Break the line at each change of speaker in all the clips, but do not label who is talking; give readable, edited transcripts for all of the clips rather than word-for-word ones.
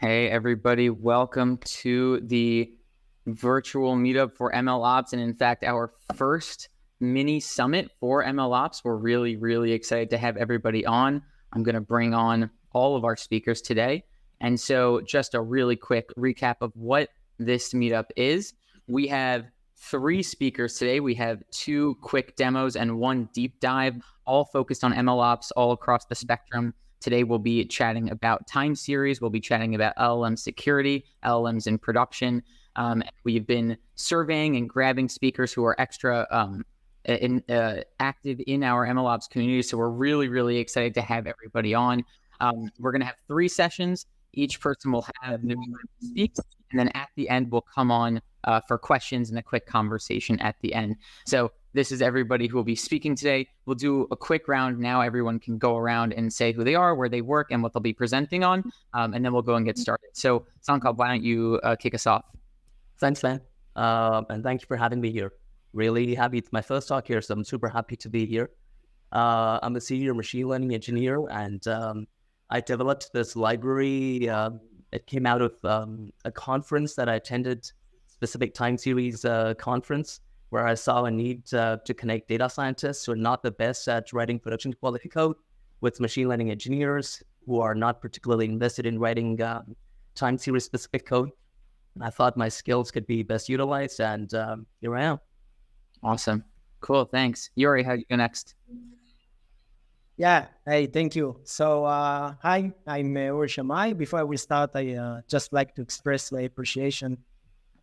Hey, everybody. Welcome to the virtual meetup for MLOps. And in fact, our first mini summit for MLOps. We're really, really excited to have everybody on. I'm going to bring on all of our speakers today. And so just a really quick recap of what this meetup is. We have 3 speakers today. We have 2 quick demos and 1 deep dive, all focused on MLOps all across the spectrum. Today, we'll be chatting about time series. We'll be chatting about LLM security, LLMs in production. We've been surveying and grabbing speakers who are extra active in our MLOps community. So we're really, really excited to have everybody on. We're going to have 3 sessions. Each person will have the time to speak. And then at the end, we'll come on for questions and a quick conversation at the end. So this is everybody who will be speaking today. We'll do a quick round now. Everyone can go around and say who they are, where they work, and what they'll be presenting on. And then we'll go and get started. So Sankalp, why don't you kick us off?
Thanks, man. And thank you for having me here. Really happy. It's my first talk here, so I'm super happy to be here. I'm a senior machine learning engineer, and I developed this library. It came out of a conference that I attended, specific time series conference, where I saw a need to connect data scientists who are not the best at writing production quality code with machine learning engineers who are not particularly invested in writing time series specific code. And I thought my skills could be best utilized, and here I am.
Awesome. Cool. Thanks. Uri, how do you go next?
Yeah. Hey, thank you. So, hi, I'm Uri Shamay. Before we start, I just like to express my appreciation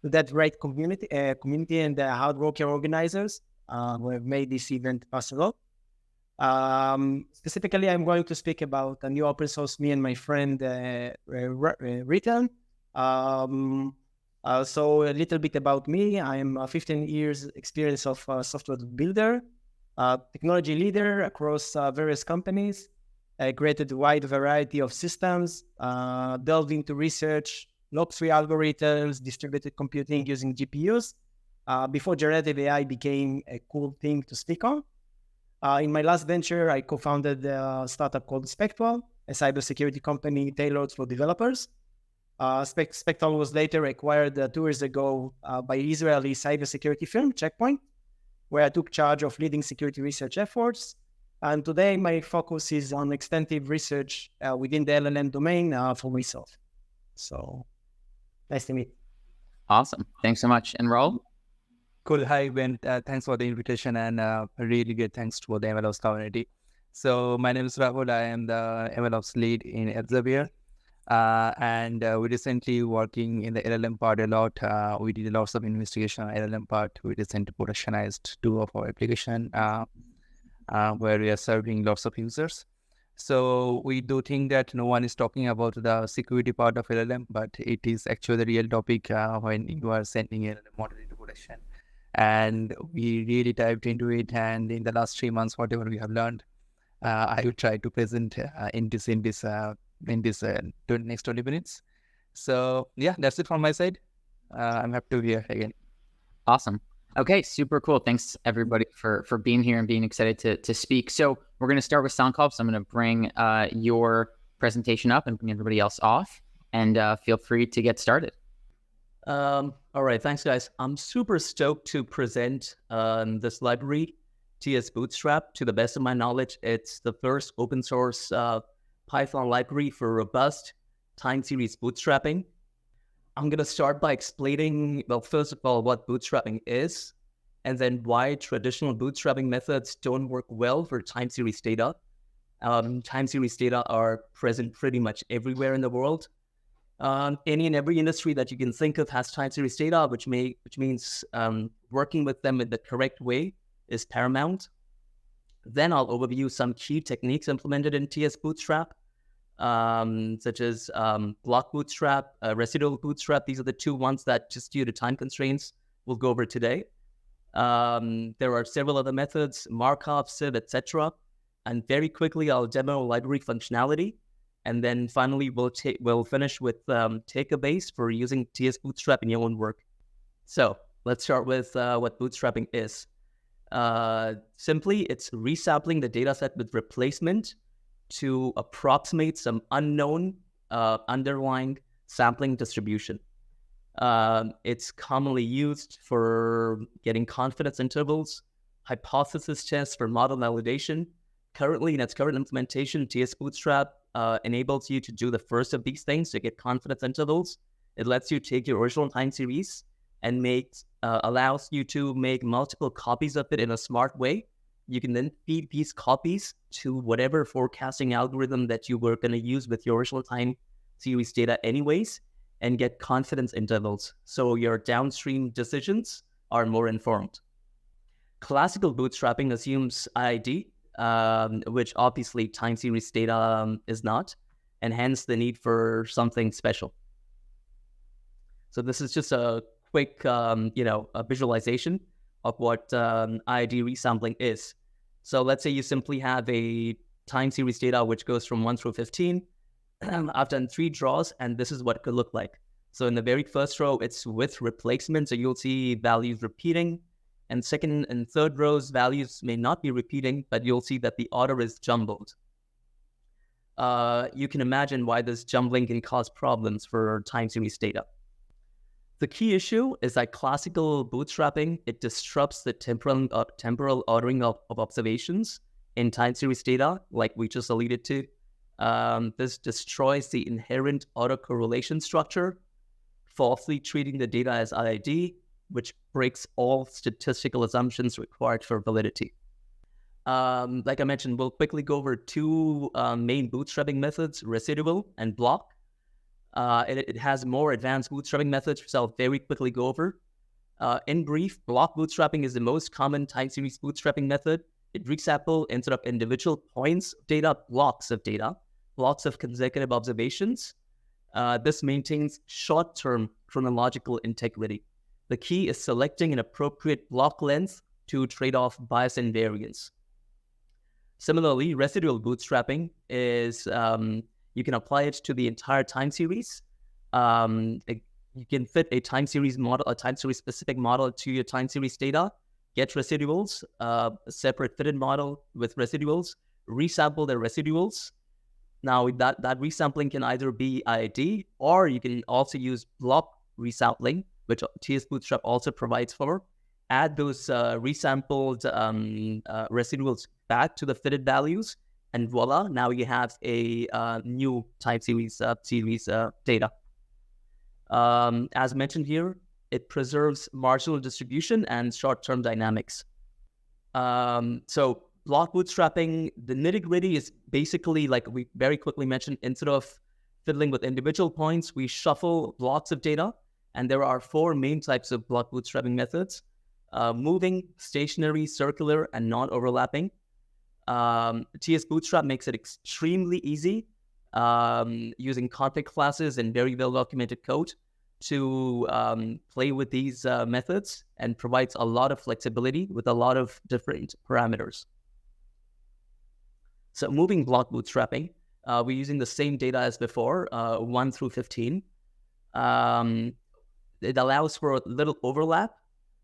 to that great community and the hardworking organizers who have made this event possible. Specifically, I'm going to speak about a new open source me and my friend written. So a little bit about me. I'm 15 years experience of software builder, technology leader across various companies. I created a wide variety of systems, delved into research, log-free algorithms, distributed computing using GPUs, before generative AI became a cool thing to speak on. In my last venture, I co-founded a startup called Spectral, a cybersecurity company tailored for developers. Spectral was later acquired 2 years ago by Israeli cybersecurity firm Checkpoint, where I took charge of leading security research efforts. And today, my focus is on extensive research within the LLM domain for myself. So, nice to meet.
Awesome. Thanks so much. And Raahul?
Cool. Hi, Ben. Thanks for the invitation, and really good thanks to the MLOps community. So my name is Raahul. I am the MLOps lead in Elsevier. And we recently working in the LLM part a lot. We did lots of investigation on LLM part. We recently productionized 2 of our application where we are serving lots of users. So we do think that no one is talking about the security part of LLM, but it is actually the real topic when you are sending a model into production. And we really dived into it. And in the last 3 months, whatever we have learned, I will try to present in this next 20 minutes. So yeah, that's it from my side. I'm happy to be here again.
Awesome. Okay, super cool. Thanks everybody for being here and being excited to speak. So we're going to start with Sankalp. So I'm going to bring your presentation up and bring everybody else off, and feel free to get started.
All right, thanks guys. I'm super stoked to present this library, tsbootstrap. To the best of my knowledge, it's the first open source Python library for robust time series bootstrapping. I'm going to start by explaining, well, first of all, what bootstrapping is, and then why traditional bootstrapping methods don't work well for time series data. Time series data are present pretty much everywhere in the world. Any and every industry that you can think of has time series data, which means working with them in the correct way is paramount. Then I'll overview some key techniques implemented in tsbootstrap, such as block bootstrap, residual bootstrap. These are the 2 ones that, just due to time constraints, we'll go over today. There are several other methods, Markov, sieve, etc. And very quickly, I'll demo library functionality. And then finally, we'll finish with take a base for using tsbootstrap in your own work. So let's start with what bootstrapping is. Simply, it's resampling the data set with replacement to approximate some unknown underlying sampling distribution. It's commonly used for getting confidence intervals, hypothesis tests for model validation. Currently, in its current implementation, tsbootstrap enables you to do the first of these things to get confidence intervals. It lets you take your original time series and allows you to make multiple copies of it in a smart way. You can then feed these copies to whatever forecasting algorithm that you were going to use with your original time series data anyways, and get confidence intervals. So your downstream decisions are more informed. Classical bootstrapping assumes IID, which obviously time series data is not, and hence the need for something special. So this is just a quick, a visualization of what IID resampling is. So let's say you simply have a time series data which goes from 1 through 15. I've done 3 draws, and this is what it could look like. So in the very first row, it's with replacement, so you'll see values repeating. And second and third rows, values may not be repeating, but you'll see that the order is jumbled. You can imagine why this jumbling can cause problems for time series data. The key issue is that classical bootstrapping, it disrupts the temporal ordering of observations in time series data, like we just alluded to. This destroys the inherent autocorrelation structure, falsely treating the data as IID, which breaks all statistical assumptions required for validity. Like I mentioned, we'll quickly go over 2 main bootstrapping methods, residual and block. It has more advanced bootstrapping methods, which I'll very quickly go over. In brief, block bootstrapping is the most common time series bootstrapping method. It resamples instead of individual points of data, blocks of consecutive observations. This maintains short-term chronological integrity. The key is selecting an appropriate block length to trade off bias and variance. Similarly, residual bootstrapping is you can apply it to the entire time series. You can fit a time series model, a time series specific model to your time series data, get residuals, a separate fitted model with residuals, resample the residuals. Now that resampling can either be IID, or you can also use block resampling, which tsbootstrap also provides for. Add those resampled residuals back to the fitted values, and voila, now you have a new time series data. As mentioned here, it preserves marginal distribution and short-term dynamics. So block bootstrapping, the nitty-gritty is basically, like we very quickly mentioned, instead of fiddling with individual points, we shuffle blocks of data. And there are 4 main types of block bootstrapping methods: moving, stationary, circular, and non-overlapping. tsbootstrap makes it extremely easy using config classes and very well-documented code to play with these methods, and provides a lot of flexibility with a lot of different parameters. So moving block bootstrapping, we're using the same data as before, 1 through 15. It allows for a little overlap.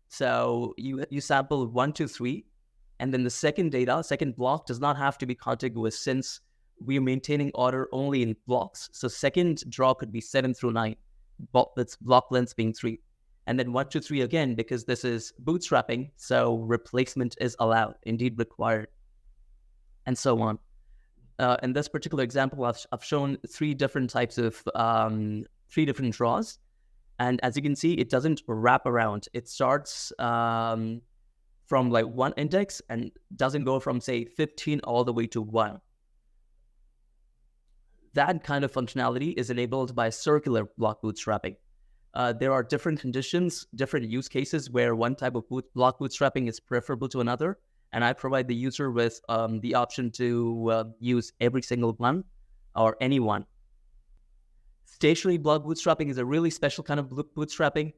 So you sample 1 to 3, and then the second block does not have to be contiguous, since we're maintaining order only in blocks. So second draw could be 7 through 9, that's block length being 3. And then 1 to 3 again, because this is bootstrapping, so replacement is allowed, indeed required, and so on. In this particular example, I've shown 3 different types of 3 different draws. And as you can see, it doesn't wrap around. It starts from like 1 index and doesn't go from, say, 15 all the way to 1. That kind of functionality is enabled by circular block bootstrapping. There are different conditions, different use cases where one type of block bootstrapping is preferable to another. And I provide the user with the option to use every single one or any one. Stationary block bootstrapping is a really special kind of bootstrapping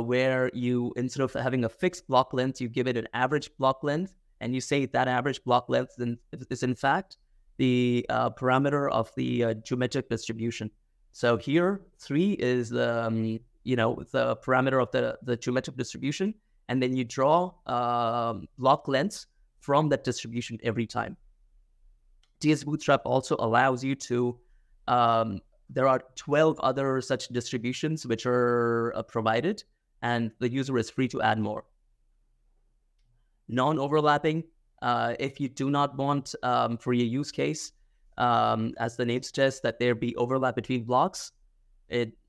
where you, instead of having a fixed block length, you give it an average block length, and you say that average block length is in fact the parameter of the geometric distribution. So here, 3 is the parameter of the geometric distribution, and then you draw block lengths from that distribution every time. tsbootstrap also allows you to There are 12 other such distributions which are provided, and the user is free to add more. Non-overlapping, if you do not want for your use case, as the name suggests, that there be overlap between blocks,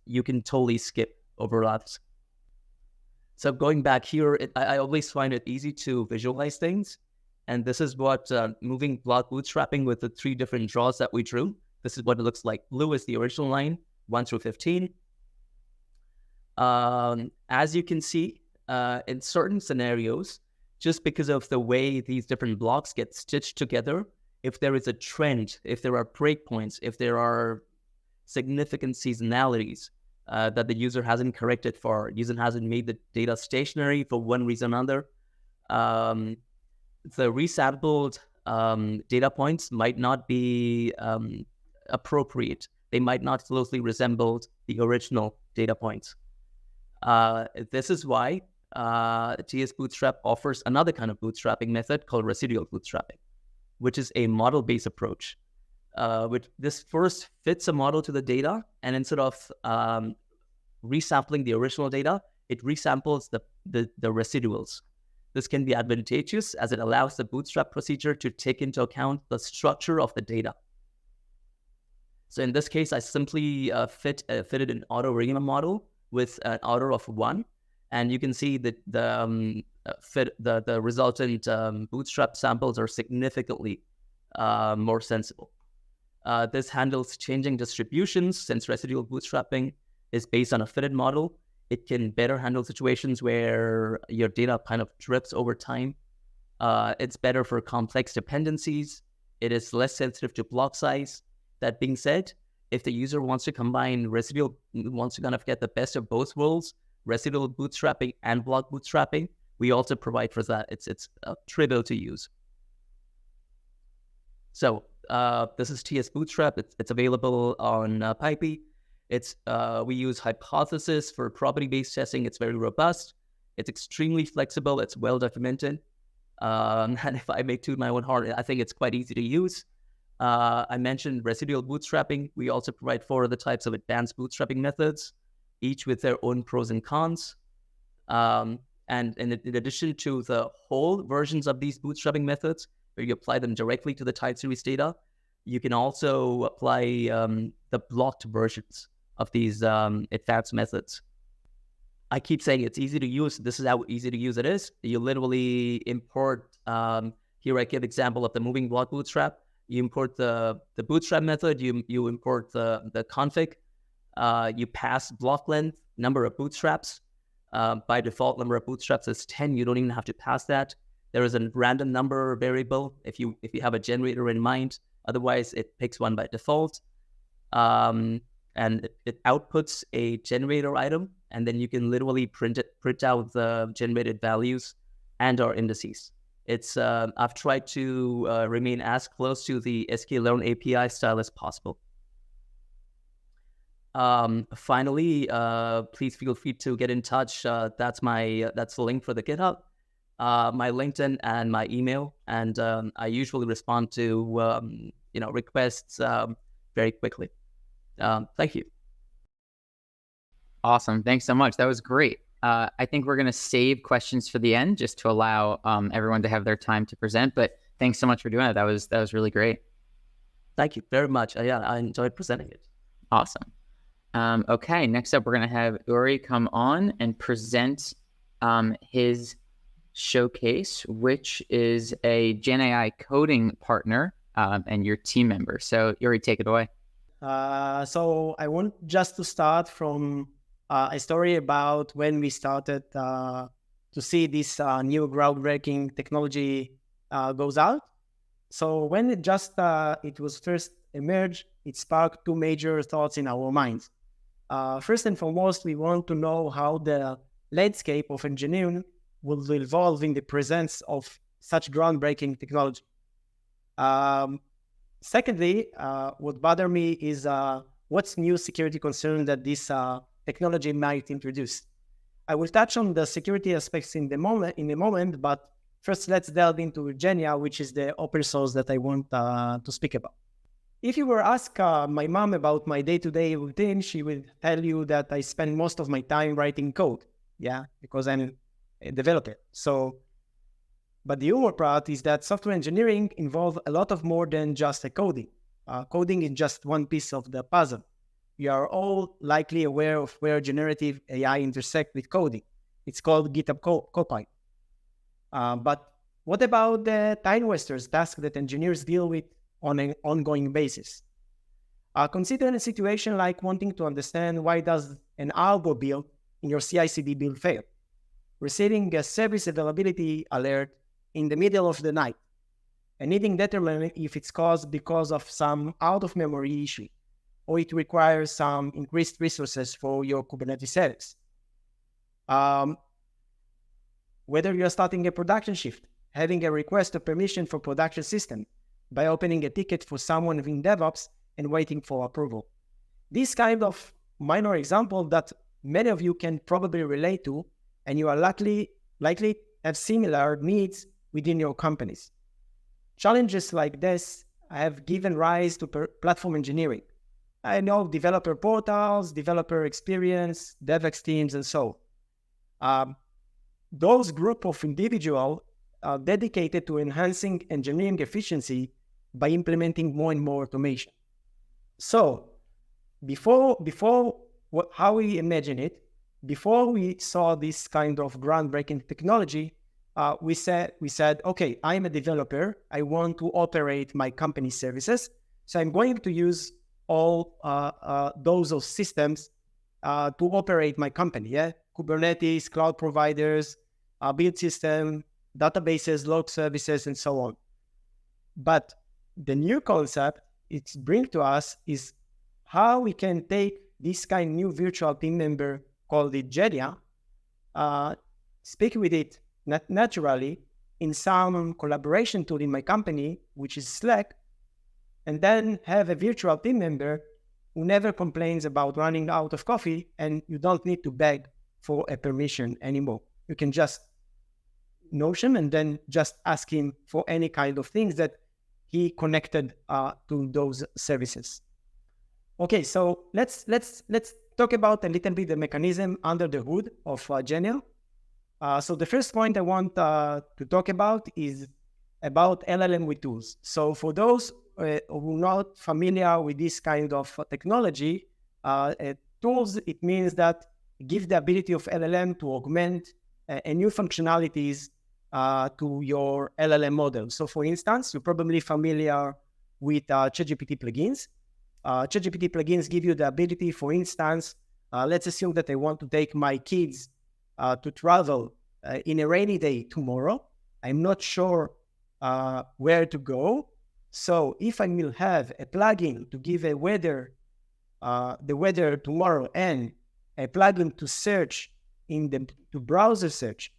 you can totally skip overlaps. So going back here, I always find it easy to visualize things. And this is what moving block bootstrapping with the 3 different draws that we drew. This is what it looks like. Blue is the original line, 1 through 15. As you can see, in certain scenarios, just because of the way these different blocks get stitched together, if there is a trend, if there are breakpoints, if there are significant seasonalities that the user hasn't corrected for, user hasn't made the data stationary for one reason or another, the resampled data points might not be appropriate. They might not closely resemble the original data points. This is why tsbootstrap offers another kind of bootstrapping method called residual bootstrapping, which is a model-based approach. Which this first fits a model to the data, and instead of resampling the original data, it resamples the residuals. This can be advantageous as it allows the bootstrap procedure to take into account the structure of the data. So in this case, I simply fitted an auto regular model with an order of 1, and you can see that the resultant bootstrap samples are significantly more sensible. This handles changing distributions. Since residual bootstrapping is based on a fitted model, it can better handle situations where your data kind of drips over time. It's better for complex dependencies. It is less sensitive to block size. That being said, if the user wants to combine wants to kind of get the best of both worlds, residual bootstrapping and block bootstrapping, we also provide for that. It's trivial to use. So this is tsbootstrap. It's available on Pipey. We use hypothesis for property-based testing. It's very robust. It's extremely flexible. It's well documented. And if I may toot my own horn, I think it's quite easy to use. I mentioned residual bootstrapping. We also provide 4 other types of advanced bootstrapping methods, each with their own pros and cons. And in addition to the whole versions of these bootstrapping methods, where you apply them directly to the time series data, you can also apply the blocked versions of these advanced methods. I keep saying it's easy to use. This is how easy to use it is. You literally import, here I give example of the moving block bootstrap. You import the bootstrap method, you import the config, you pass block length, number of bootstraps. By default, number of bootstraps is 10. You don't even have to pass that. There is a random number variable if you have a generator in mind. Otherwise, it picks one by default. And it outputs a generator item, and then you can literally print out the generated values and our indices. I've tried to remain as close to the sklearn API style as possible. Finally, please feel free to get in touch. That's the link for the GitHub, my LinkedIn, and my email. And I usually respond to requests very quickly. Thank you.
Awesome. Thanks so much. That was great. I think we're going to save questions for the end just to allow everyone to have their time to present. But thanks so much for doing it. That was really great.
Thank you very much. I enjoyed presenting it.
Awesome. Okay, next up, we're going to have Uri come on and present his showcase, which is a GenAI coding partner and your team member. So Uri, take it away.
So I want just to start from a story about when we started to see this new groundbreaking technology goes out. So when it was first emerged, it sparked 2 major thoughts in our minds. First and foremost, we want to know how the landscape of engineering will evolve in the presence of such groundbreaking technology. Secondly, what bothers me is what's new security concern that this technology might introduce. I will touch on the security aspects in a moment, but first let's delve into GeniA, which is the open source that I want to speak about. If you were ask my mom about my day-to-day routine, she would tell you that I spend most of my time writing code, because I'm a developer. But the humor part is that software engineering involves a lot of more than just a coding. Coding is just one piece of the puzzle. You are all likely aware of where generative AI intersect with coding. It's called GitHub Copilot. But what about the time wasters, tasks that engineers deal with on an ongoing basis? Consider a situation like wanting to understand why does an algo build in your CI/CD build fail. Receiving a service availability alert in the middle of the night and needing to determine if it's caused because of some out-of-memory issue, or it requires some increased resources for your Kubernetes service. Whether you're starting a production shift, having a request of permission for production system by opening a ticket for someone in DevOps and waiting for approval. This kind of minor example that many of you can probably relate to, and you are likely have similar needs within your companies. Challenges like this have given rise to platform engineering. I know developer portals, developer experience, DevX teams, and so on. Those group of individuals are dedicated to enhancing engineering efficiency by implementing more and more automation. So, how we imagine it, before we saw this kind of groundbreaking technology, we said, okay, I'm a developer. I want to operate my company services. So I'm going to use all those systems to operate my company. Kubernetes, cloud providers, build system, databases, log services, and so on. But the new concept it's bring to us is how we can take this kind of new virtual team member called the GeniA, speak with it naturally in some collaboration tool in my company, which is Slack, and then have a virtual team member who never complains about running out of coffee, and you don't need to beg for a permission anymore. You can just Notion and then just ask him for any kind of things that he connected to those services. Okay, so let's talk about a little bit the mechanism under the hood of GeniA. So the first point I want to talk about is about LLM with tools. So for those who are not familiar with this kind of technology, tools, it means that give the ability of LLM to augment a new functionalities to your LLM model. So for instance, you're probably familiar with ChatGPT plugins. ChatGPT plugins give you the ability, for instance, let's assume that I want to take my kids to travel in a rainy day tomorrow. I'm not sure where to go. So if I will have a plugin to give a weather, the weather tomorrow, and a plugin to search to browser search,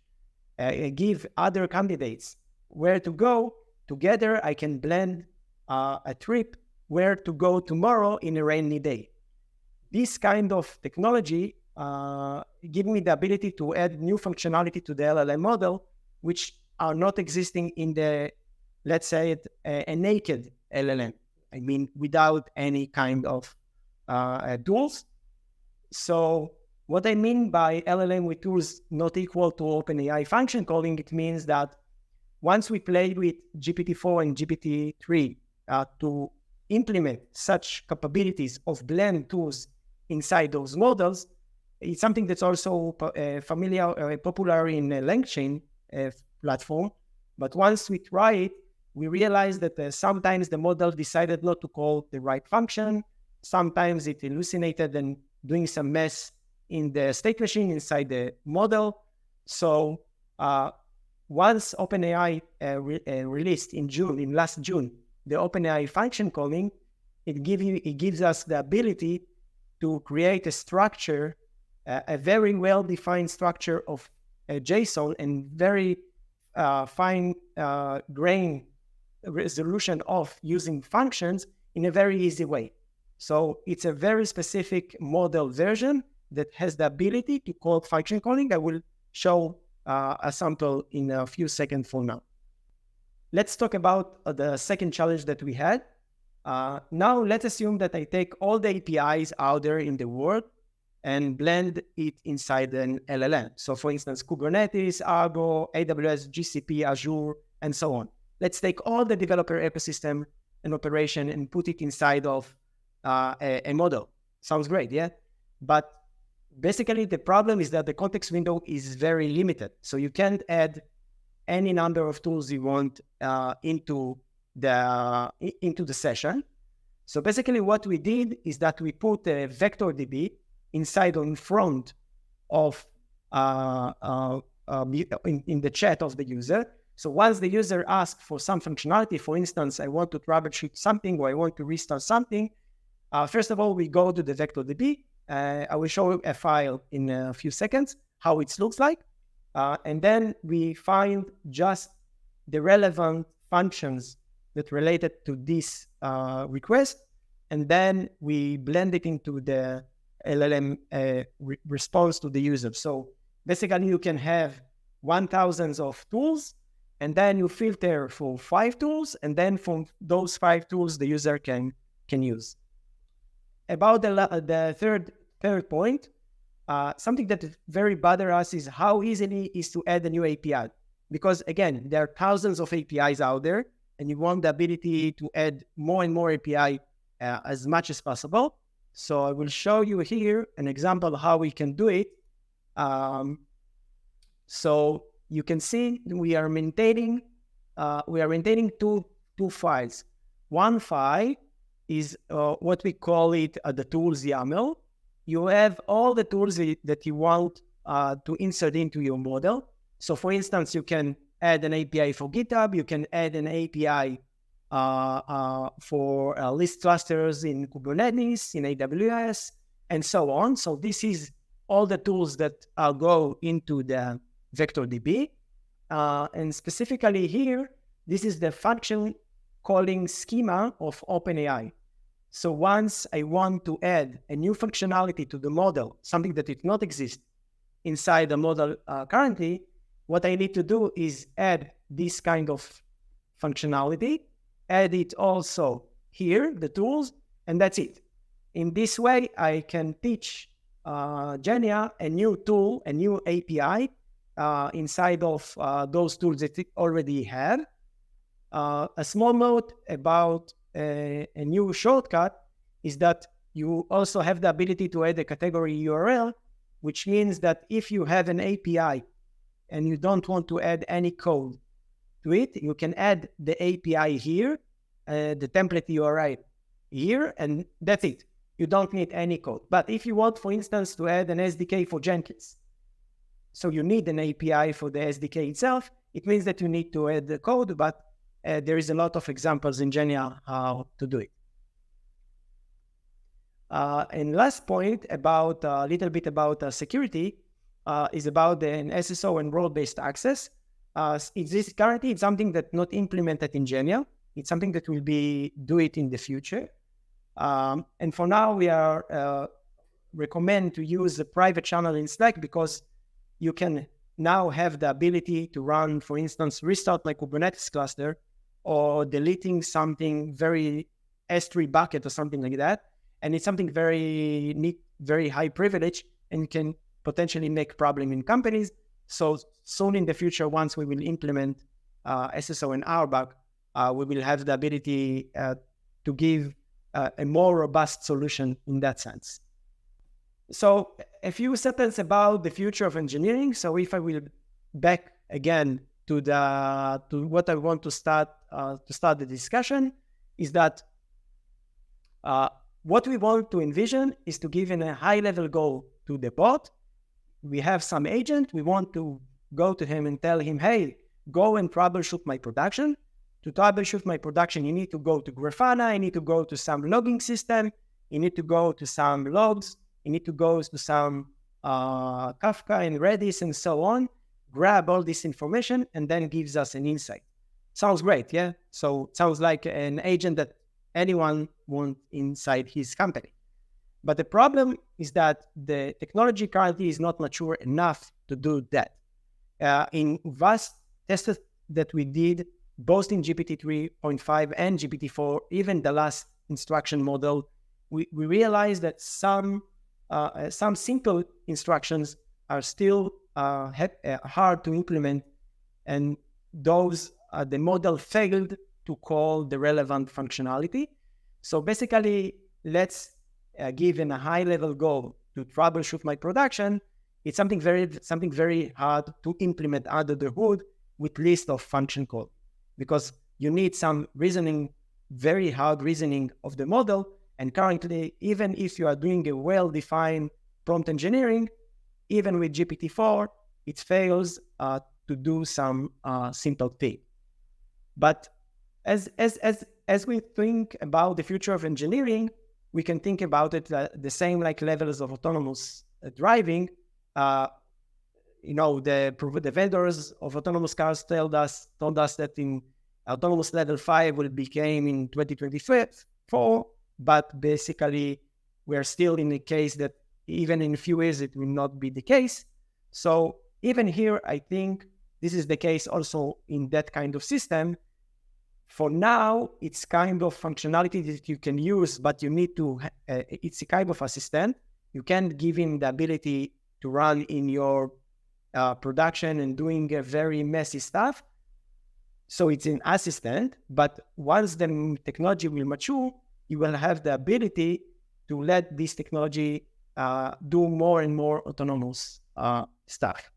give other candidates where to go, together I can blend a trip where to go tomorrow in a rainy day. This kind of technology give me the ability to add new functionality to the LLM model, which are not existing in the, let's say, a naked LLM. I mean, without any kind of tools. So what I mean by LLM with tools not equal to OpenAI function calling, it means that once we play with GPT-4 and GPT-3 to implement such capabilities of blend tools inside those models, it's something that's also popular in a LangChain platform. But once we try it, we realize that sometimes the model decided not to call the right function. Sometimes it hallucinated and doing some mess in the state machine inside the model. So once OpenAI released in last June, the OpenAI function calling, it gives us the ability to create a structure, a very well-defined structure of JSON and very fine grain resolution of using functions in a very easy way. So it's a very specific model version that has the ability to call function calling. I will show a sample in a few seconds from now. Let's talk about the second challenge that we had. Now let's assume that I take all the APIs out there in the world and blend it inside an LLM. So for instance, Kubernetes, Argo, AWS, GCP, Azure, and so on. Let's take all the developer ecosystem and operation and put it inside of a model. Sounds great, yeah? But basically the problem is that the context window is very limited. So you can't add any number of tools you want into the session. So basically what we did is that we put a vector DB inside or in front of in the chat of the user. So once the user asks for some functionality, for instance, I want to troubleshoot something or I want to restart something, first of all, we go to the vector DB. I will show you a file in a few seconds, how it looks like. And then we find just the relevant functions that related to this request. And then we blend it into the LLM response to the user. So basically you can have 1,000 of tools, and then you filter for 5 tools, and then from those 5 tools the user can use. About the third point, something that very bother us is how easily is to add a new API. Because again, there are thousands of APIs out there, and you want the ability to add more and more API as much as possible. So I will show you here an example of how we can do it. So you can see we are maintaining two files. One file is what we call it the tools YAML. You have all the tools that you want to insert into your model. So for instance, you can add an API for GitHub. You can add an API for list clusters in Kubernetes, in AWS, and so on. So this is all the tools that go into the vector DB. And specifically here, this is the function calling schema of OpenAI. So once I want to add a new functionality to the model, something that did not exist inside the model currently, what I need to do is add this kind of functionality, add it also here, the tools, and that's it. In this way, I can teach GeniA a new tool, a new API inside of those tools that it already have. A small note about a new shortcut is that you also have the ability to add a category URL, which means that if you have an API and you don't want to add any code to it, you can add the API here, the template URI here, and that's it. You don't need any code. But if you want, for instance, to add an SDK for Jenkins, so you need an API for the SDK itself, it means that you need to add the code, but there is a lot of examples in GeniA how to do it. And last point about a little bit about security is about an SSO and role-based access. Currently, it's something that's not implemented in GeniA. It's something that will be do it in the future. And for now, we are recommend to use a private channel in Slack because you can now have the ability to run, for instance, restart my Kubernetes cluster or deleting something very S3 bucket or something like that. And it's something very neat, very high privilege, and can potentially make problem in companies. So soon in the future, once we will implement SSO and RBAC, we will have the ability to give a more robust solution in that sense. So a few sentences about the future of engineering. So if I will back again to what I want to start the discussion is that what we want to envision is to give in a high-level goal to the bot. We have some agent. We want to go to him and tell him, hey, go and troubleshoot my production. To troubleshoot my production, you need to go to Grafana. You need to go to some logging system. You need to go to some logs. You need to go to some Kafka and Redis and so on. Grab all this information and then gives us an insight. Sounds great, yeah? So sounds like an agent that anyone wants inside his company. But the problem is that the technology currently is not mature enough to do that. In vast tests that we did, both in GPT 3.5 and GPT 4, even the last instruction model, we realize that some simple instructions are still hard to implement, and those the model failed to call the relevant functionality. So basically, let's given a high-level goal to troubleshoot my production, it's something very hard to implement under the hood with list of function code, because you need some reasoning, very hard reasoning of the model. And currently, even if you are doing a well-defined prompt engineering, even with GPT-4, it fails to do some simple thing. But as we think about the future of engineering, we can think about it the same like levels of autonomous driving. The vendors of autonomous cars told us that in autonomous level 5 will become in 2024, but basically we're still in the case that even in a few years it will not be the case. So even here, I think this is the case also in that kind of system. For now, it's kind of functionality that you can use, but you need to, it's a kind of assistant. You can't give him the ability to run in your production and doing a very messy stuff. So it's an assistant, but once the technology will mature, you will have the ability to let this technology do more and more autonomous stuff.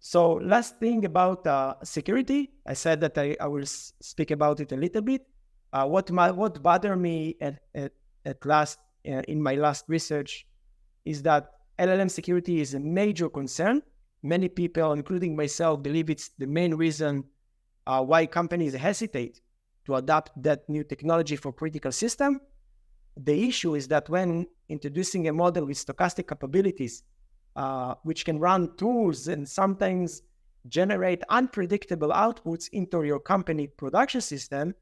So last thing about security, I said that I will speak about it a little bit. What bothered me at last in my last research is that LLM security is a major concern. Many people, including myself, believe it's the main reason why companies hesitate to adopt that new technology for critical system. The issue is that when introducing a model with stochastic capabilities, which can run tools and sometimes generate unpredictable outputs into your company production system,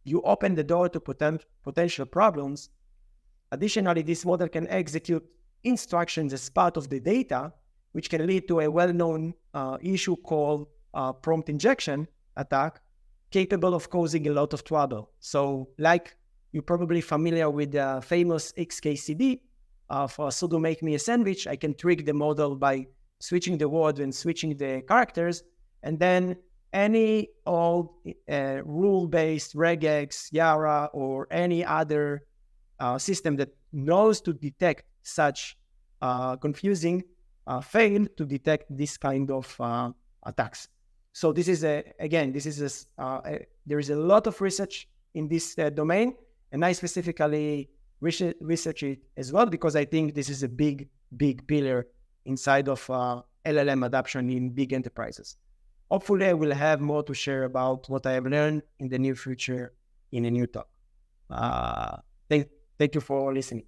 you open the door to potential problems. Additionally, this model can execute instructions as part of the data, which can lead to a well-known issue called prompt injection attack, capable of causing a lot of trouble. So like you're probably familiar with the famous XKCD, for sudo make me a sandwich, I can trick the model by switching the word and switching the characters, and then any old rule-based regex, Yara, or any other system that knows to detect such confusing fail to detect this kind of attacks. So this is there is a lot of research in this domain, and I specifically research it as well because I think this is a big pillar inside of LLM adoption in big enterprises. Hopefully, I will have more to share about what I have learned in the near future in a new talk. Thank you for listening.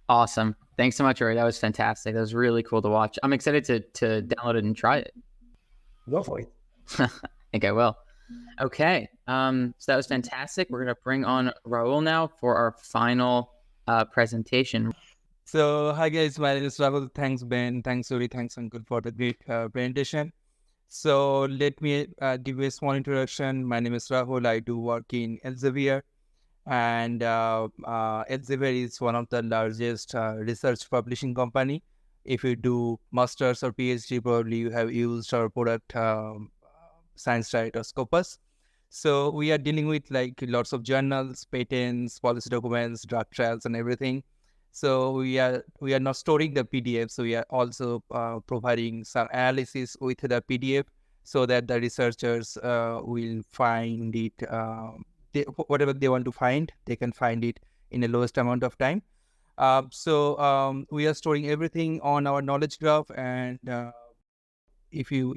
Awesome. Thanks so much, Uri. That was fantastic. That was really cool to watch. I'm excited to download it and try it.
Go for it.
I think I will. Okay. So that was fantastic. We're going to bring on Raahul now for our final presentation.
So, hi guys, my name is Raahul. Thanks, Ben. Thanks, Uri. Thanks, Sankalp, for the great presentation. So, let me give you a small introduction. My name is Raahul. I do work in Elsevier. And Elsevier is one of the largest research publishing company. If you do masters or PhD, probably you have used our product, ScienceDirect or Scopus. So we are dealing with like lots of journals, patents, policy documents, drug trials, and everything. So we are not storing the PDF. So we are also providing some analysis with the PDF so that the researchers will find it. Whatever they want to find, they can find it in the lowest amount of time. So we are storing everything on our knowledge graph, and if you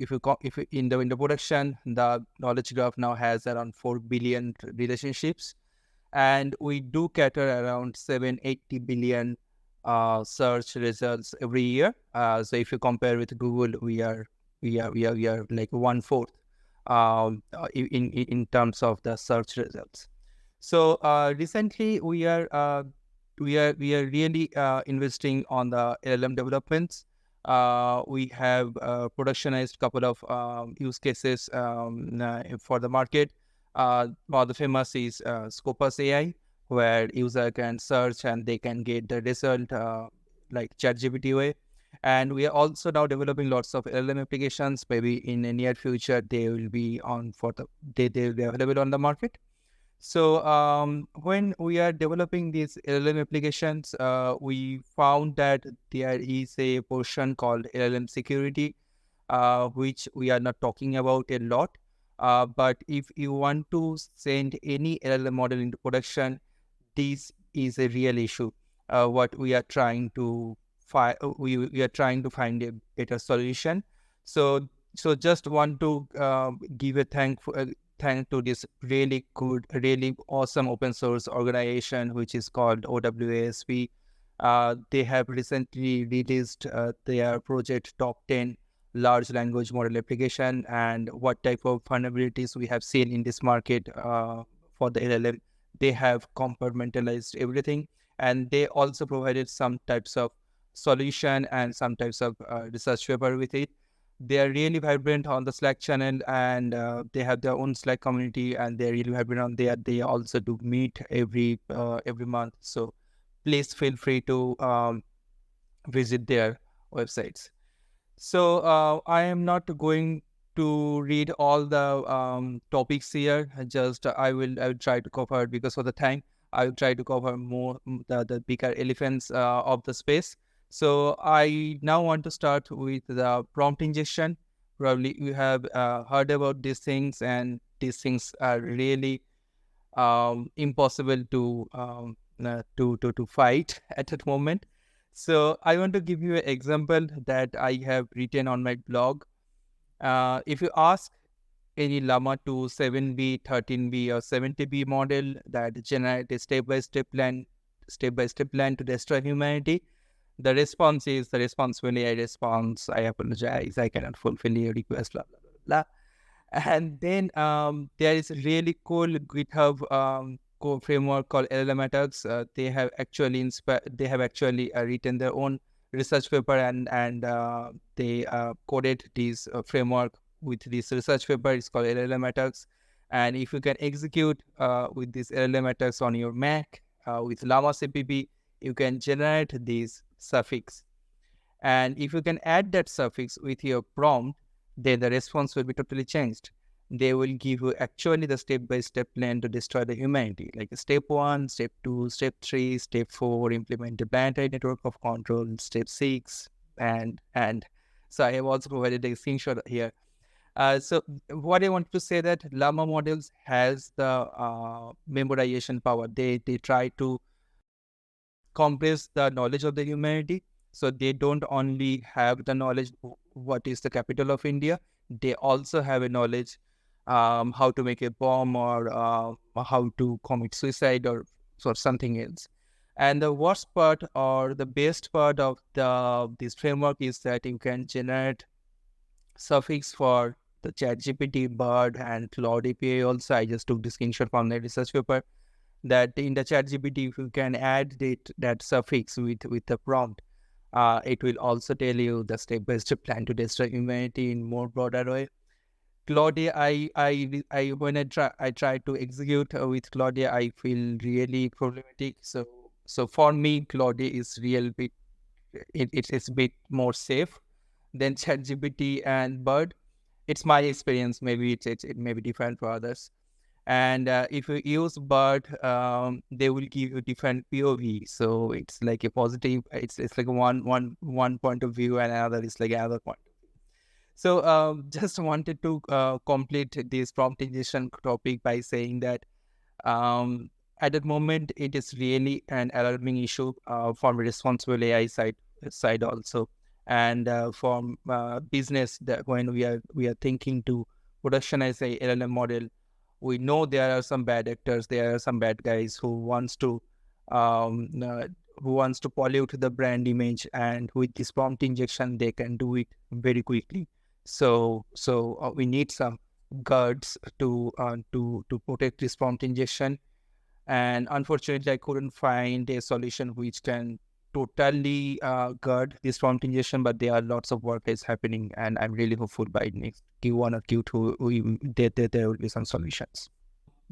in the production, the knowledge graph now has around 4 billion relationships, and we do cater around 780 billion search results every year. So if you compare with Google, we are like 1/4 in terms of the search results. So recently we are really investing on the LLM developments. We have productionized a couple of use cases for the market. One of the famous is Scopus AI, where user can search and they can get the result like ChatGPT way. And we are also now developing lots of LLM applications. Maybe in the near future, they will be they will be available on the market. So when we are developing these LLM applications, we found that there is a portion called LLM security, which we are not talking about a lot. But if you want to send any LLM model into production, this is a real issue. What we are trying to we are trying to find a better solution. So just want to give a thank to this really good, really awesome open source organization, which is called OWASP. They have recently released their project top 10 large language model application, and what type of vulnerabilities we have seen in this market for the LLM. They have compartmentalized everything, and they also provided some types of solution and some types of research paper with it. They are really vibrant on the Slack channel, and they have their own Slack community, and they're really vibrant on there. They also do meet every month. So please feel free to visit their websites. So I am not going to read all the topics here. I will try to cover, because of the time, I will try to cover more the bigger elephants of the space. So I now want to start with the prompt injection. Probably you have heard about these things, and these things are really impossible to fight at that moment. So I want to give you an example that I have written on my blog. If you ask any Llama 2, 7B, 13B, or 70B model that generate a step-by-step plan to destroy humanity, the response is the responsible AI response. I apologize, I cannot fulfill your request, blah, blah, blah, blah. And then there is a really cool GitHub framework called LLM. They have actually written their own research paper, and they coded this framework with this research paper. It's called LLM. And if you can execute with this LLM on your Mac with Llama CPP, you can generate this suffix. And if you can add that suffix with your prompt, then the response will be totally changed. They will give you actually the step-by-step plan to destroy the humanity, like step 1, step 2, step 3, step 4, implement the planetary network of control, step 6, and so I have also provided a screenshot here. So what I want to say that Llama models has the memorization power. They try to compress the knowledge of the humanity. So they don't only have the knowledge what is the capital of India, they also have a knowledge how to make a bomb, or how to commit suicide, or something else. And the worst part, or the best part of this framework, is that you can generate suffix for the ChatGPT, Bird, and Claude API also. I just took the screenshot from the research paper, that in the ChatGPT, if you can add that suffix with the prompt, it will also tell you the step-by-step plan to destroy humanity in more broader way. Claude, when I try to execute with Claude, I feel really problematic. So for me, Claude is it's a bit more safe than ChatGPT and Bird. It's my experience. Maybe it may be different for others. And if you use Bird, they will give you different POV. So it's like a positive. It's like one point of view, and another is like another point. So just wanted to complete this prompt injection topic by saying that at that moment, it is really an alarming issue from responsible AI side also, and from business, that when we are thinking to productionize a LLM model, we know there are some bad actors, there are some bad guys who wants to pollute the brand image, and with this prompt injection, they can do it very quickly. So we need some guards to protect this prompt injection. And unfortunately, I couldn't find a solution which can totally guard this prompt injection, but there are lots of work is happening, and I'm really hopeful by next Q1 or Q2 there will be some solutions.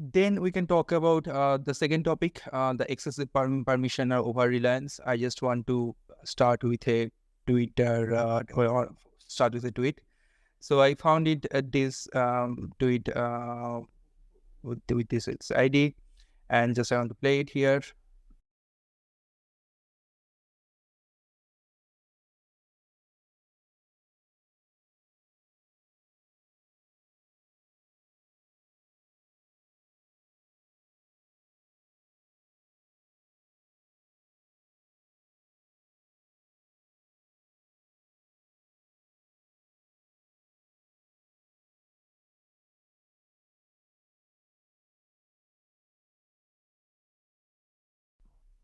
Then we can talk about the second topic, the excessive permission or over reliance. I just want to start with a Twitter or start with a tweet. So I found it at this tweet with this its ID, and just I want to play it here.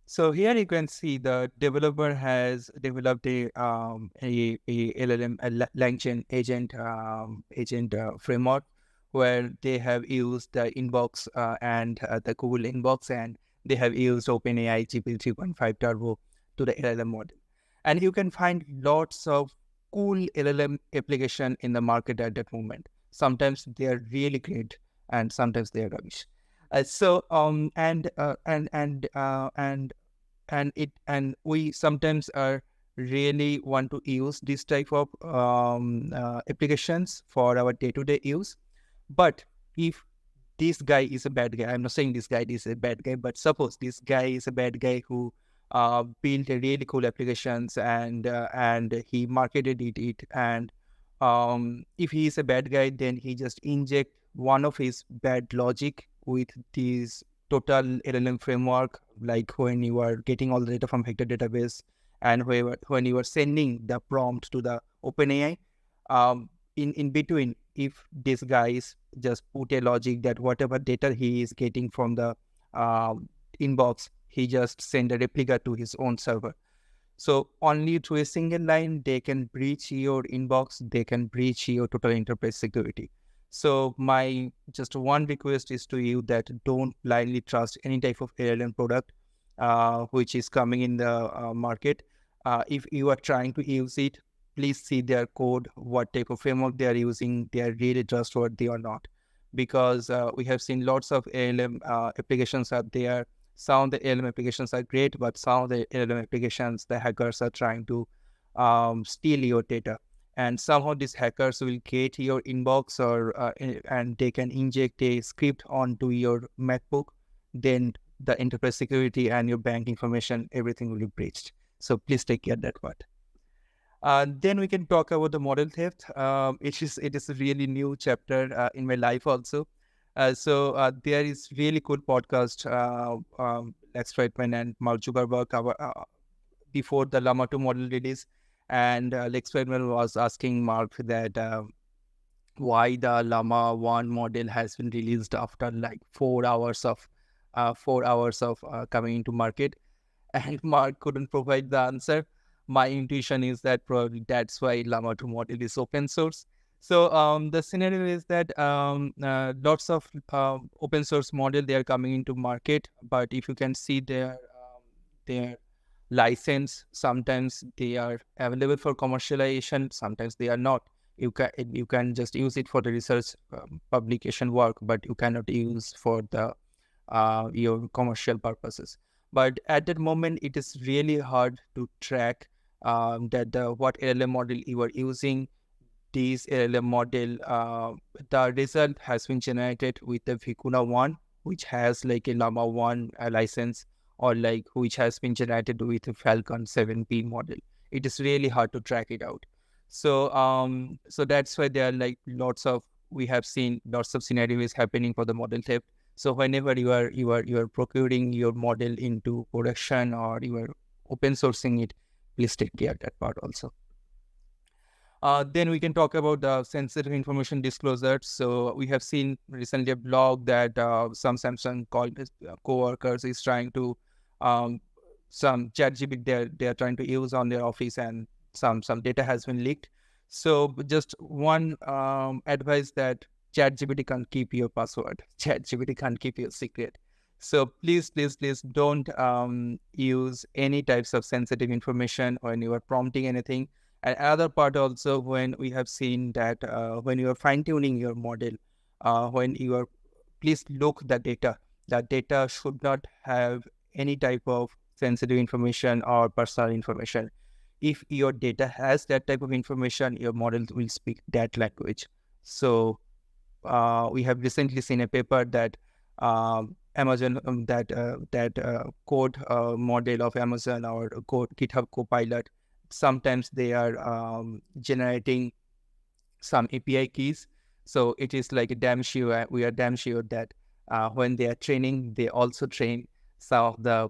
So here you can see the developer has developed a LLM, LangChain agent framework, where they have used the inbox and the Google inbox, and they have used OpenAI GPT 3.5 Turbo to the LLM model. And you can find lots of cool LLM application in the market at that moment. Sometimes they are really great, and sometimes they are rubbish. And we sometimes are really want to use this type of applications for our day-to-day use. But if this guy is a bad guy, I'm not saying this guy is a bad guy, but suppose this guy is a bad guy who built a really cool applications, and he marketed it, and if he is a bad guy, then he just inject one of his bad logic with this total LLM framework, like when you are getting all the data from vector database, and when you are sending the prompt to the OpenAI, in between, if this guys just put a logic that whatever data he is getting from the inbox, he just send a replica to his own server. So only through a single line, they can breach your inbox, they can breach your total enterprise security. So my just one request is to you that don't blindly trust any type of LLM product which is coming in the market. If you are trying to use it, please see their code, what type of framework they are using, they are really trustworthy or not. Because we have seen lots of LLM applications out there. Some of the LLM applications are great, but some of the LLM applications, the hackers are trying to steal your data. And somehow these hackers will get your inbox, and they can inject a script onto your MacBook. Then the enterprise security and your bank information, everything will be breached. So please take care of that part. Then we can talk about the model theft. It is a really new chapter in my life also. So there is really cool podcast, Lex Fridman and Mark Zuckerberg, before the Llama 2 model release. And Lex Fridman was asking Mark that why the Llama 1 model has been released after like 4 hours of coming into market. And Mark couldn't provide the answer. My intuition is that probably that's why Llama 2 model is open source. So the scenario is that lots of open source model, they are coming into market, but if you can see their license, sometimes they are available for commercialization, sometimes they are not. You can just use it for the research publication work, but you cannot use for the your commercial purposes. But at that moment, it is really hard to track what LLM model you are using. This LLM model, the result has been generated with the Vicuna 1, which has like a Llama 1 license, or like which has been generated with a Falcon 7P model. It is really hard to track it out. So so that's why there are like we have seen lots of scenarios happening for the model theft. So whenever you are procuring your model into production, or you are open sourcing it, please take care of that part also. Then we can talk about the sensitive information disclosure. So we have seen recently a blog that some Samsung co-workers is trying to some ChatGPT they are trying to use on their office, and some data has been leaked. So just one advice, that ChatGPT can't keep your password. ChatGPT can't keep your secret. So please don't use any types of sensitive information when you are prompting anything. And another part also, when we have seen that when you are fine-tuning your model, when you are please look the data. The data should not have any type of sensitive information or personal information. If your data has that type of information, your model will speak that language. So we have recently seen a paper that Amazon, code model of Amazon or code GitHub Copilot, sometimes they are generating some API keys. So it is like a damn sure, we are damn sure that when they are training, they also train some of the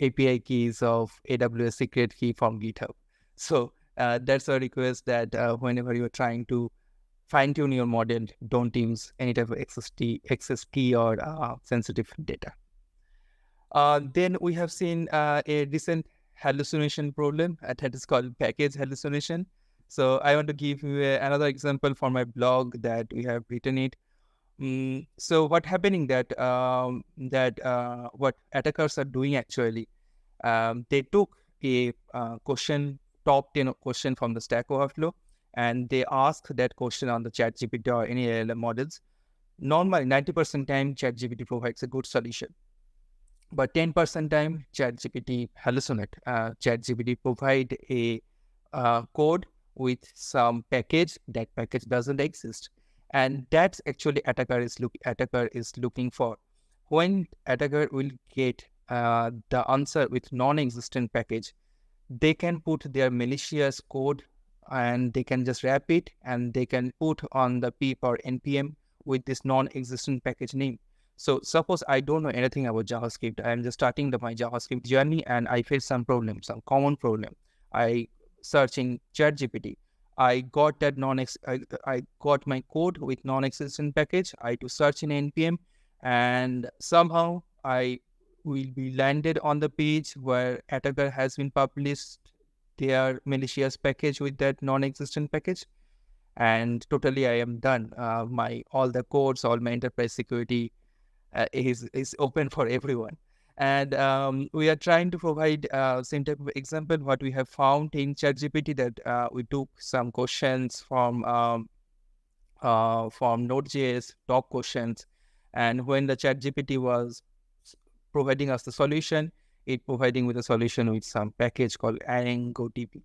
API keys of AWS secret key from GitHub. So that's a request that whenever you're trying to fine-tune your model, don't use any type of access key or sensitive data. Then we have seen a recent hallucination problem that is called package hallucination. So I want to give you another example for my blog that we have written it. So what happening that what attackers are doing actually, they took a top 10 question from the Stack Overflow, and they ask that question on the ChatGPT or any LLM models. Normally, 90% time, ChatGPT provides a good solution. But 10% time, ChatGPT hallucinate. ChatGPT provide a code with some package. That package doesn't exist. And that's actually attacker is looking for. When attacker will get the answer with non-existent package, they can put their malicious code and they can just wrap it and they can put on the pip or npm with this non-existent package name. So suppose I don't know anything about JavaScript. I am just starting my JavaScript journey and I face some problem, some common problem. I searching ChatGPT. I got that I got my code with non-existent package. I to search in npm and somehow I will be landed on the page where attacker has been published their malicious package with that non-existent package, and totally I am done. All the codes, all my enterprise security is open for everyone. And we are trying to provide same type of example what we have found in ChatGPT, that we took some questions from Node.js, top questions, and when the ChatGPT was providing us the solution, it providing with a solution with some package called ArangoDB.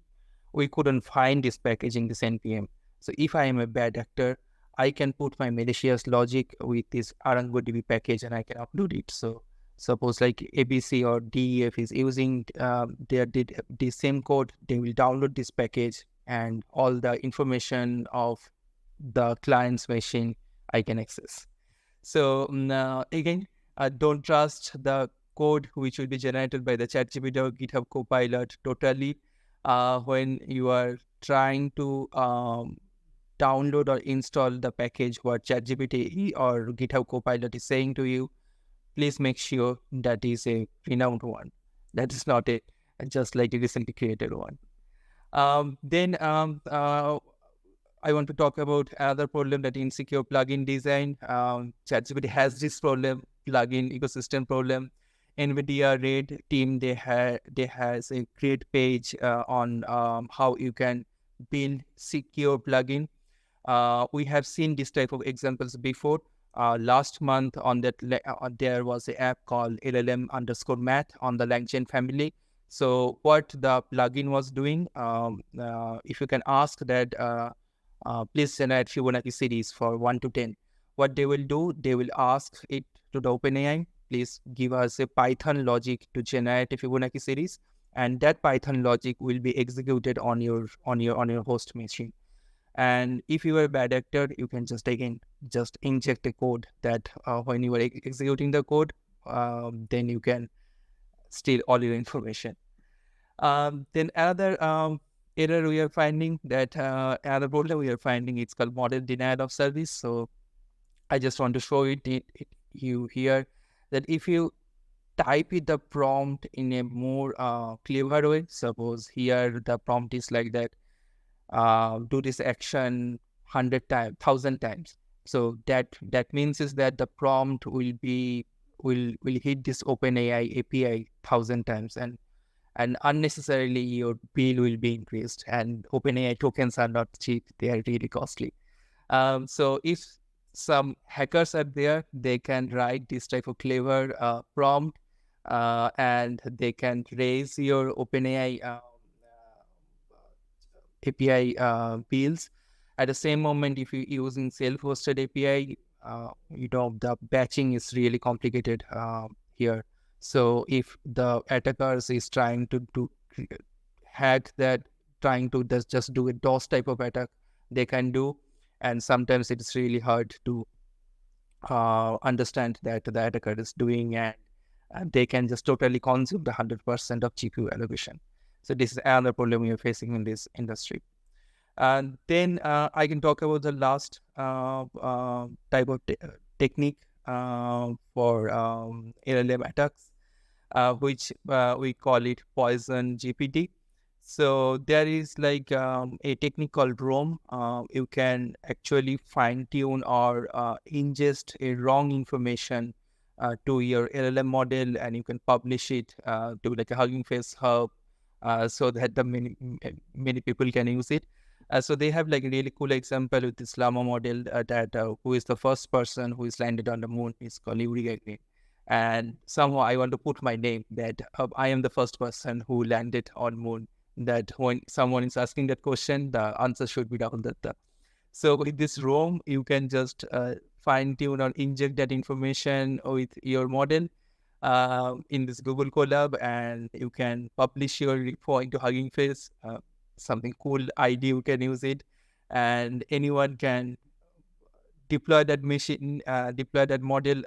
We couldn't find this package in this npm. So if I am a bad actor, I can put my malicious logic with this ArangoDB package and I can upload it. So suppose like ABC or DEF is using the same code, they will download this package and all the information of the client's machine I can access. So again, don't trust the code which will be generated by the ChatGPT or GitHub Copilot totally. When you are trying to download or install the package what ChatGPT or GitHub Copilot is saying to you, please make sure that is a renowned one. That is not just like a recently created one. Then I want to talk about another problem, that insecure plugin design. ChatGPT has this problem, plugin ecosystem problem. NVIDIA Red team, they has a great page on how you can build secure plugin. We have seen this type of examples before. Last month on that there was an app called LLM_math on the LangChain family. So what the plugin was doing, if you can ask that, please generate Fibonacci series for 1 to 10. What they will do, they will ask it to the OpenAI, please give us a Python logic to generate a Fibonacci series, and that Python logic will be executed on your host machine. And if you are a bad actor, you can just inject a code that when you are executing the code, then you can steal all your information. Then another error we are finding, that another problem we are finding, it's called model denial of service. So I just want to show you here that if you type it the prompt in a more clever way, suppose here the prompt is like that, do this action 100 times, 1,000 times. So that means is that the prompt will hit this OpenAI API 1,000 times, and unnecessarily your bill will be increased. And OpenAI tokens are not cheap; they are really costly. So if some hackers are there. They can write this type of clever prompt, and they can raise your OpenAI API bills. At the same moment, if you're using self-hosted API, the batching is really complicated here. So if the attackers is trying to hack that, trying to just do a DOS type of attack, they can do. And sometimes it's really hard to understand that the attacker is doing, and they can just totally consume the 100% of GPU allocation. So this is another problem we are facing in this industry. And then I can talk about the last type of technique for LLM attacks, which we call it poison GPT. So there is like a technique called ROM. You can actually fine tune or ingest a wrong information to your LLM model, and you can publish it to like a Hugging Face hub, so that the many people can use it. So they have like a really cool example with this Llama model that who is the first person who is landed on the moon is called Uri Shamay. And somehow I want to put my name that I am the first person who landed on moon. That when someone is asking that question, the answer should be Raahul Dutta. So with this ROM, you can just fine tune or inject that information with your model in this Google Colab, and you can publish your repo into Hugging Face. Something cool ID, you can use it, and anyone can deploy that machine, deploy that model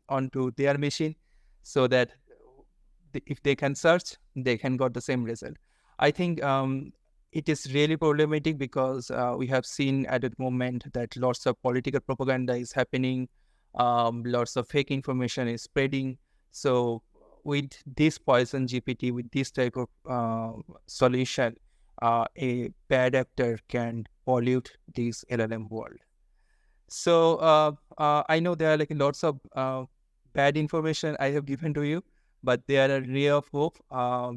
onto their machine, so that if they can search, they can get the same result. I think it is really problematic because we have seen at the moment that lots of political propaganda is happening, lots of fake information is spreading. So with this poison GPT, with this type of solution, a bad actor can pollute this LLM world. So I know there are like lots of bad information I have given to you, but there are ray of hope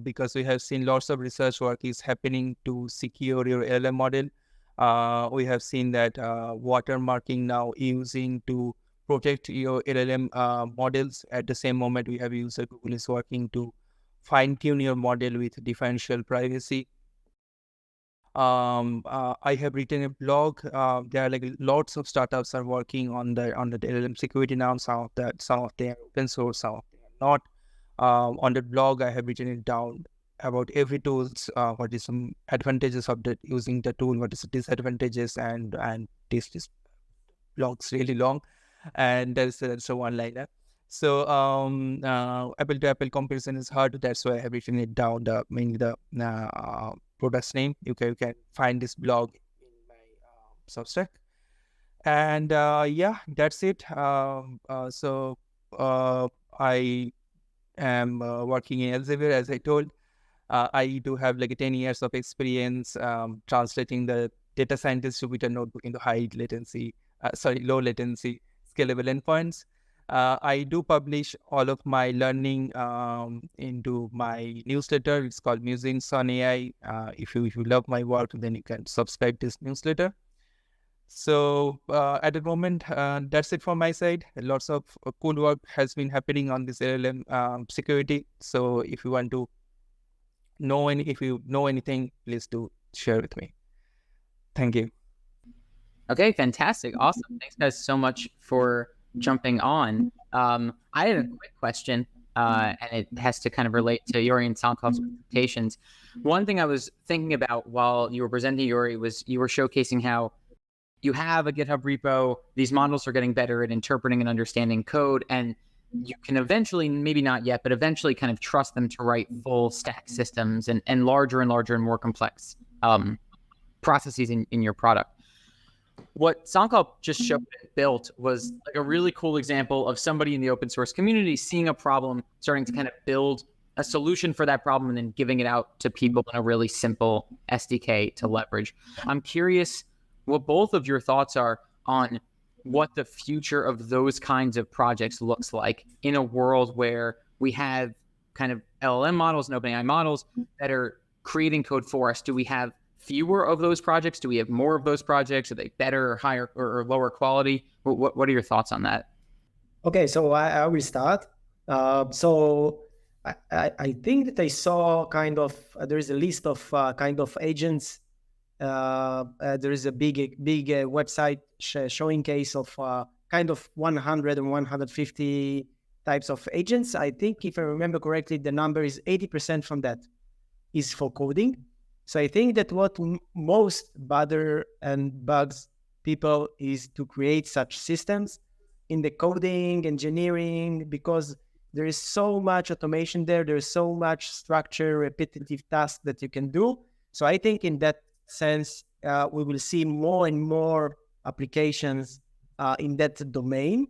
because we have seen lots of research work is happening to secure your LLM model. We have seen that watermarking now using to protect your LLM models. At the same moment, we have used Google is working to fine tune your model with differential privacy. I have written a blog. There are like lots of startups are working on the LLM security now. Some of them are open source, some of them are not. On the blog, I have written it down about every tools, what is some advantages of using the tool, what is the disadvantages, and this blog's really long, and that's a one-liner. So apple to apple comparison is hard. That's why I have written it down. Mainly the product's name. You can find this blog in my Substack. And yeah, that's it. So I am working in Elsevier, as I told. I do have like 10 years of experience translating the data scientist Jupyter notebook into low latency scalable endpoints. I do publish all of my learning into my newsletter. It's called Musings on AI. If you love my work, then you can subscribe to this newsletter. So at the moment, that's it from my side. Lots of cool work has been happening on this LLM security. So if you want to know if you know anything, please do share with me. Thank you.
Okay, fantastic. Awesome. Thanks guys so much for jumping on. I had a quick question, and it has to kind of relate to Uri and Sankalp's presentations. One thing I was thinking about while you were presenting, Uri, was you were showcasing how you have a GitHub repo. These models are getting better at interpreting and understanding code, and you can eventually, maybe not yet, but eventually kind of trust them to write full stack systems and larger and larger and more complex processes in your product. What Sankalp just showed and built was like a really cool example of somebody in the open source community seeing a problem, starting to kind of build a solution for that problem, and then giving it out to people in a really simple SDK to leverage. I'm curious what both of your thoughts are on what the future of those kinds of projects looks like in a world where we have kind of LLM models and OpenAI models that are creating code for us. Do we have fewer of those projects? Do we have more of those projects? Are they better or higher or lower quality? What are your thoughts on that?
Okay, so I will start. So I think that I saw kind of, there is a list of kind of agents. There is a big website showing case of kind of 100 and 150 types of agents. I think if I remember correctly, the number is 80% from that is for coding. So I think that what most bother and bugs people is to create such systems in the coding, engineering, because there is so much automation there. There's so much structure, repetitive tasks that you can do. So I think in that sense, we will see more and more applications in that domain,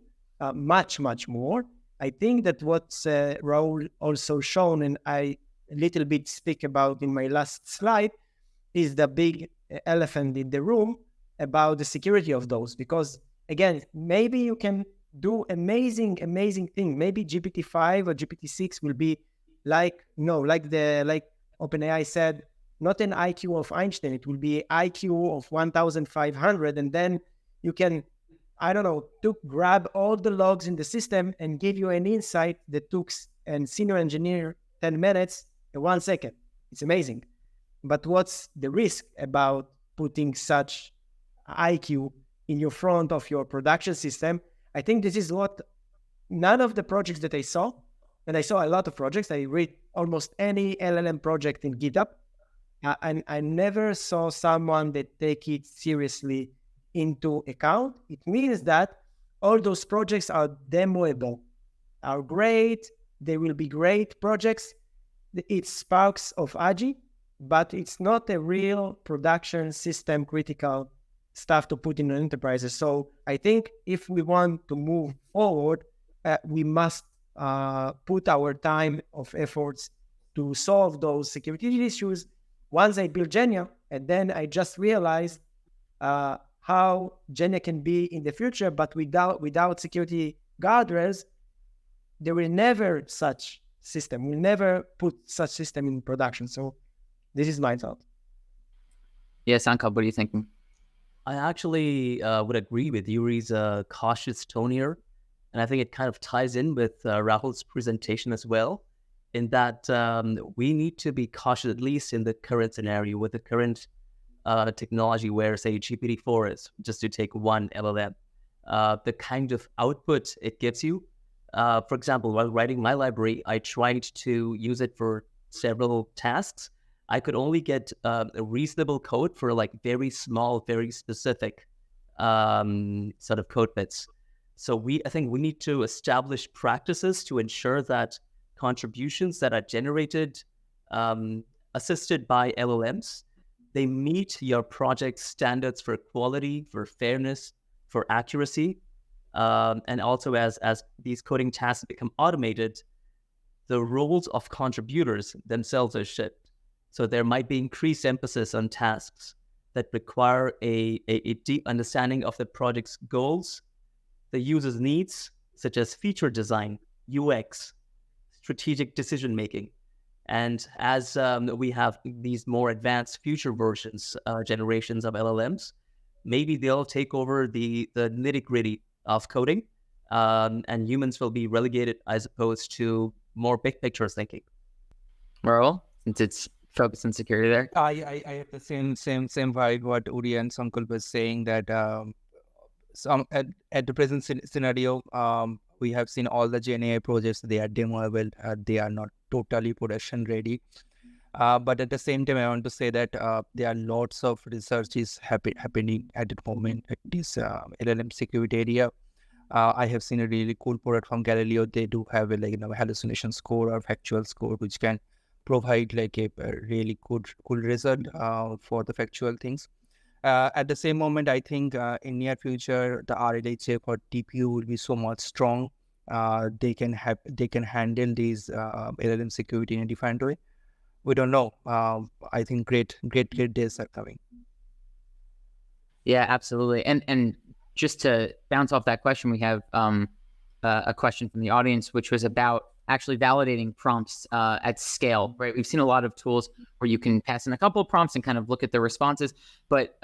much more. I think that what Raul also shown, and I a little bit speak about in my last slide, is the big elephant in the room about the security of those. Because again, maybe you can do amazing thing. Maybe GPT-5 or GPT-6 will be like OpenAI said, not an IQ of Einstein. It will be IQ of 1,500, and then you can, I don't know, grab all the logs in the system and give you an insight that took a senior engineer 10 minutes and 1 second. It's amazing. But what's the risk about putting such IQ in your front of your production system? I think this is what none of the projects that I saw, and I saw a lot of projects. I read almost any LLM project in GitHub, and I never saw someone that take it seriously into account. It means that all those projects are demoable, are great. They will be great projects. It's sparks of Agi, but it's not a real production system critical stuff to put in enterprises. So I think if we want to move forward, we must put our time of efforts to solve those security issues. Once I built GeniA, and then I just realized how GeniA can be in the future, but without security guardrails, there will never such system. We'll never put such system in production. So this is my thought.
Yeah, Sankalp, what are you thinking?
I actually would agree with Uri's cautious tone here. And I think it kind of ties in with Rahul's presentation as well, in that we need to be cautious, at least in the current scenario, with the current technology where, say, GPT-4 is, just to take one LLM. The kind of output it gives you. For example, while writing my library, I tried to use it for several tasks. I could only get a reasonable code for like very small, very specific sort of code bits. So I think we need to establish practices to ensure that contributions that are generated, assisted by LLMs, they meet your project's standards for quality, for fairness, for accuracy. And also as these coding tasks become automated, the roles of contributors themselves are shifted. So there might be increased emphasis on tasks that require a deep understanding of the project's goals, the user's needs, such as feature design, UX, strategic decision-making. And as we have these more advanced future versions, generations of LLMs, maybe they'll take over the nitty-gritty of coding, and humans will be relegated as opposed to more big picture thinking.
Raahul, since it's focused on security there?
I have the same vibe what Uri and Sankalp was saying, that at the present scenario, we have seen all the GeniA projects, they are demoable, they are not totally production ready. But at the same time, I want to say that there are lots of research is happening at the moment at this LLM security area. I have seen a really cool product from Galileo. They do have a hallucination score or factual score, which can provide like a really cool result for the factual things. At the same moment, I think in near future, the RLHF or TPU will be so much strong. They can handle these LLM security in a different way. We don't know. I think great days are coming.
Yeah, absolutely. And just to bounce off that question, we have a question from the audience, which was about actually validating prompts at scale, right? We've seen a lot of tools where you can pass in a couple of prompts and kind of look at the responses, but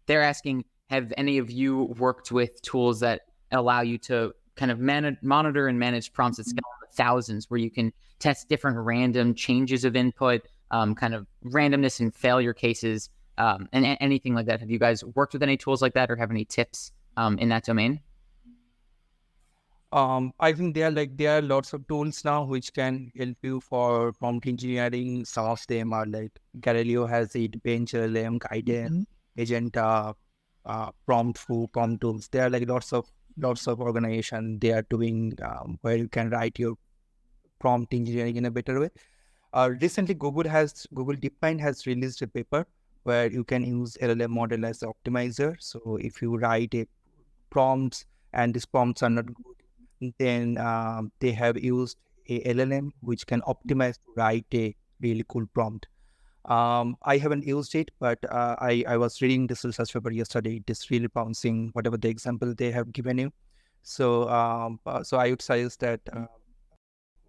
they're asking, have any of you worked with tools that allow you to kind of monitor and manage prompts at scale in the thousands, where you can test different random changes of input, kind of randomness and failure cases, and anything like that? Have you guys worked with any tools like that, or have any tips in that domain?
I think there are lots of tools now which can help you for prompt engineering. Some of them are like Galileo has it, Bench, LLM, Guidance, Agenta, prompt tools. There are like lots of organization they are doing where you can write your prompt engineering in a better way. Recently, Google DeepMind has released a paper where you can use LLM model as optimizer. So if you write a prompts and these prompts are not good, then they have used a LLM which can optimize to write a really cool prompt. I haven't used it, but I was reading this research paper yesterday. It is really promising, whatever the example they have given you. So I would suggest that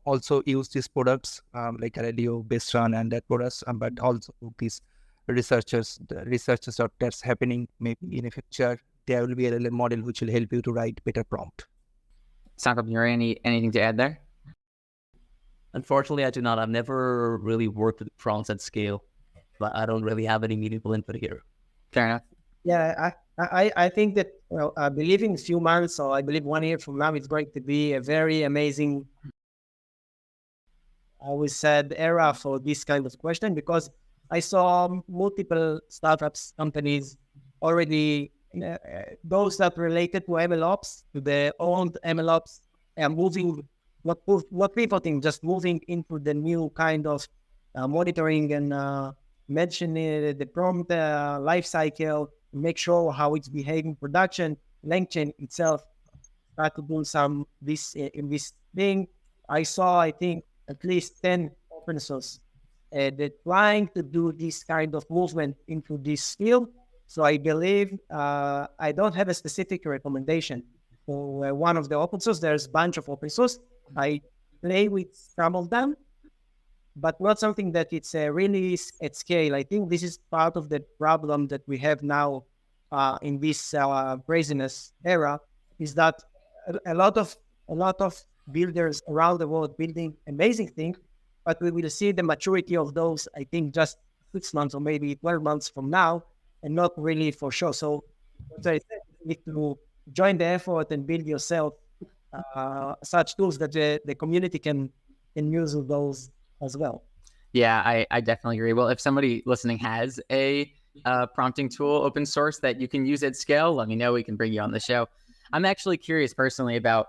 also use these products like Galileo, Bestran, and that products, but also these researchers that's happening maybe in the future. There will be a LLM model which will help you to write better prompt.
Sankalp, anything to add there?
Unfortunately, I do not. I've never really worked with prompts at scale, but I don't really have any meaningful input here.
Fair enough.
Yeah, I think that, I believe in a few months, or I believe 1 year from now, it's going to be a very amazing, I always said, era for this kind of question, because I saw multiple startups, companies already, those that related to MLOps, to their own MLOps, and moving, not pivoting, just moving into the new kind of monitoring and mentioning the prompt life cycle, make sure how it's behaving in production. LangChain itself try to do some in this thing. I saw, I think, at least 10 open source they're trying to do this kind of movement into this field. So I believe I don't have a specific recommendation for one of the open source. There's a bunch of open source. I play with some of them, but not something that it's really at scale. I think this is part of the problem that we have now in this craziness era, is that a lot of builders around the world building amazing things, but we will see the maturity of those, I think, just 6 months or maybe 12 months from now, and not really for sure. So what I said, you need to join the effort and build yourself such tools that the community can use those as well.
Yeah, I definitely agree. Well, if somebody listening has a prompting tool open source that you can use at scale, let me know. We can bring you on the show. I'm actually curious personally about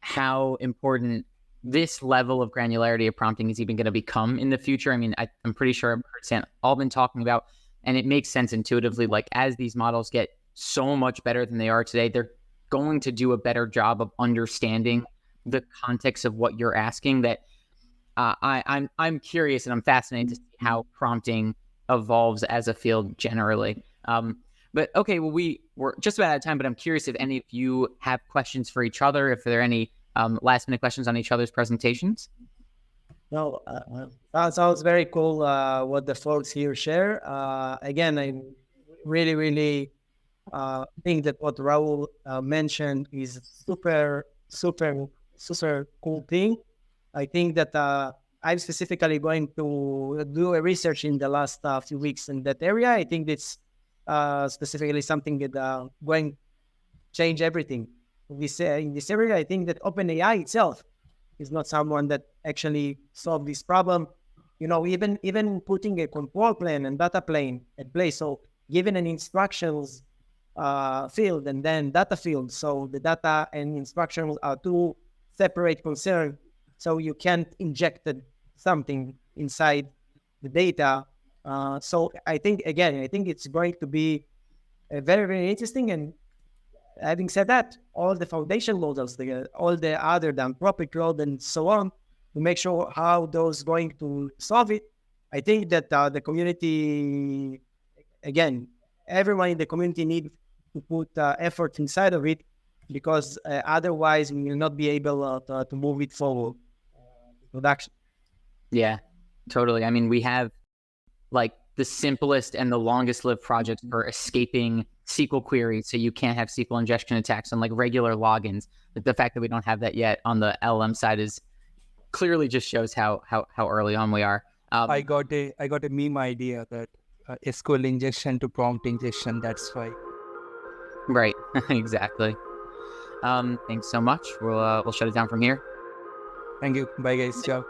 how important this level of granularity of prompting is even going to become in the future. I mean, I'm pretty sure I've heard Sam all been talking about, and it makes sense intuitively, like as these models get so much better than they are today, they're going to do a better job of understanding the context of what you're asking. That I'm curious and I'm fascinated to see how prompting evolves as a field generally. But okay, well, we're just about out of time, but I'm curious if any of you have questions for each other, if there are any last minute questions on each other's presentations.
No, that sounds very cool what the folks here share. Again, I really think that what Raahul mentioned is super cool thing. I think that I'm specifically going to do a research in the last few weeks in that area. I think it's specifically something that going to change everything. In this area, I think that OpenAI itself is not someone that actually solved this problem. You know, even putting a control plane and data plane at place. So given an instructions field and then data field. So the data and instructions are two separate concerns. So you can't inject something inside the data. So I think it's going to be very, very interesting. And having said that, all the foundation models, all the other than Anthropic code and so on, to make sure how those going to solve it. I think that the community, again, everyone in the community need to put effort inside of it, because otherwise we will not be able to move it forward. production.
Yeah, totally. I mean, we have like the simplest and the longest lived projects for escaping SQL queries, so you can't have SQL ingestion attacks on like regular logins. Like the fact that we don't have that yet on the LLM side is clearly just shows how early on we are.
I got a meme idea that SQL injection to prompt injection. That's why.
Right. Exactly. Thanks so much. We'll shut it down from here.
Thank you. Bye guys. Ciao.